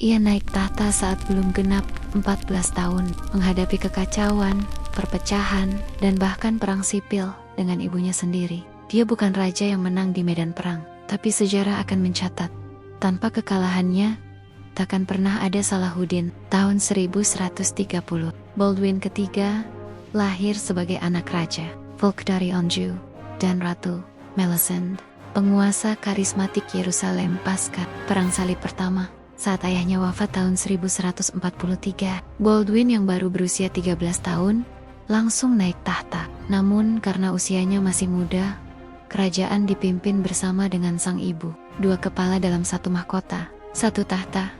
Ia naik tahta saat belum genap 14 tahun, menghadapi kekacauan, perpecahan, dan bahkan perang sipil dengan ibunya sendiri. Dia bukan raja yang menang di medan perang, tapi sejarah akan mencatat, tanpa kekalahannya, takkan pernah ada Salahuddin. Tahun 1130, Baldwin III lahir sebagai anak raja, Fulk dari Anjou, dan Ratu Melisende, penguasa karismatik Yerusalem pasca Perang Salib Pertama. Saat ayahnya wafat tahun 1143, Baldwin yang baru berusia 13 tahun langsung naik tahta. Namun karena usianya masih muda, kerajaan dipimpin bersama dengan sang ibu. Dua kepala dalam satu mahkota, satu tahta,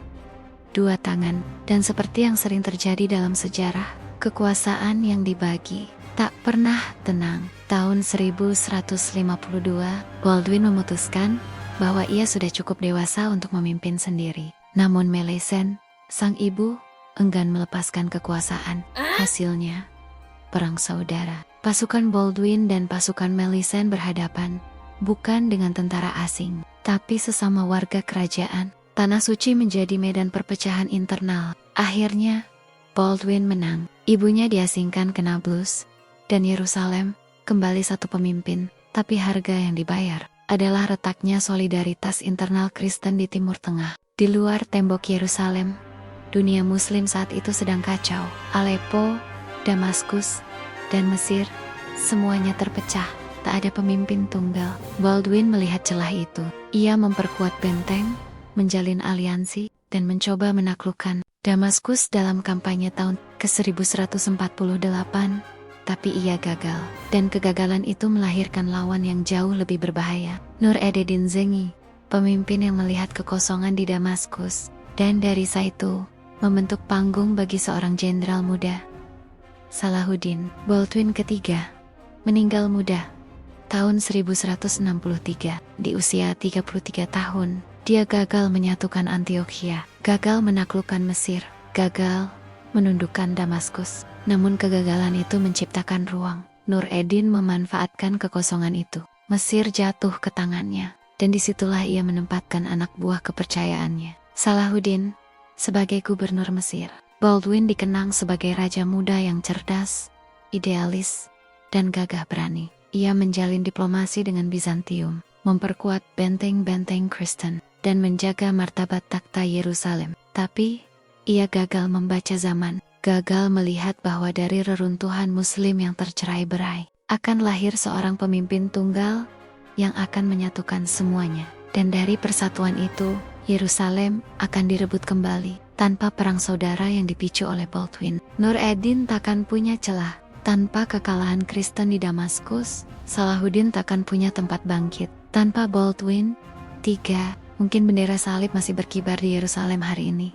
dua tangan. Dan seperti yang sering terjadi dalam sejarah, kekuasaan yang dibagi tak pernah tenang. Tahun 1152, Baldwin memutuskan bahwa ia sudah cukup dewasa untuk memimpin sendiri. Namun Melisende, sang ibu, enggan melepaskan kekuasaan. Hasilnya, perang saudara. Pasukan Baldwin dan pasukan Melisende berhadapan, bukan dengan tentara asing, tapi sesama warga kerajaan. Tanah Suci menjadi medan perpecahan internal. Akhirnya, Baldwin menang. Ibunya diasingkan ke Nablus, dan Yerusalem kembali satu pemimpin. Tapi harga yang dibayar adalah retaknya solidaritas internal Kristen di Timur Tengah. Di luar tembok Yerusalem, dunia Muslim saat itu sedang kacau. Aleppo, Damaskus, dan Mesir, semuanya terpecah. Tak ada pemimpin tunggal. Baldwin melihat celah itu. Ia memperkuat benteng, menjalin aliansi, dan mencoba menaklukkan Damaskus dalam kampanye tahun ke-1148. Tapi ia gagal. Dan kegagalan itu melahirkan lawan yang jauh lebih berbahaya. Nur ed-Din Zengi, pemimpin yang melihat kekosongan di Damaskus, dan dari itu membentuk panggung bagi seorang jenderal muda, Salahuddin. Baldwin III meninggal muda tahun 1163 di usia 33 tahun. Dia gagal menyatukan Antiokhia, gagal menaklukkan Mesir, gagal menundukkan Damaskus. Namun kegagalan itu menciptakan ruang. Nur ed-Din memanfaatkan kekosongan itu. Mesir jatuh ke tangannya. Dan disitulah ia menempatkan anak buah kepercayaannya, Salahuddin, sebagai gubernur Mesir. Baldwin dikenang sebagai raja muda yang cerdas, idealis, dan gagah berani. Ia menjalin diplomasi dengan Bizantium, memperkuat benteng-benteng Kristen, dan menjaga martabat takhta Yerusalem. Tapi, ia gagal membaca zaman, gagal melihat bahwa dari reruntuhan Muslim yang tercerai-berai, akan lahir seorang pemimpin tunggal yang akan menyatukan semuanya. Dan dari persatuan itu, Yerusalem akan direbut kembali, tanpa perang saudara yang dipicu oleh Baldwin. Nur ed-Din takkan punya celah. Tanpa kekalahan Kristen di Damaskus, Salahuddin takkan punya tempat bangkit. Tanpa Baldwin III, mungkin bendera salib masih berkibar di Yerusalem hari ini.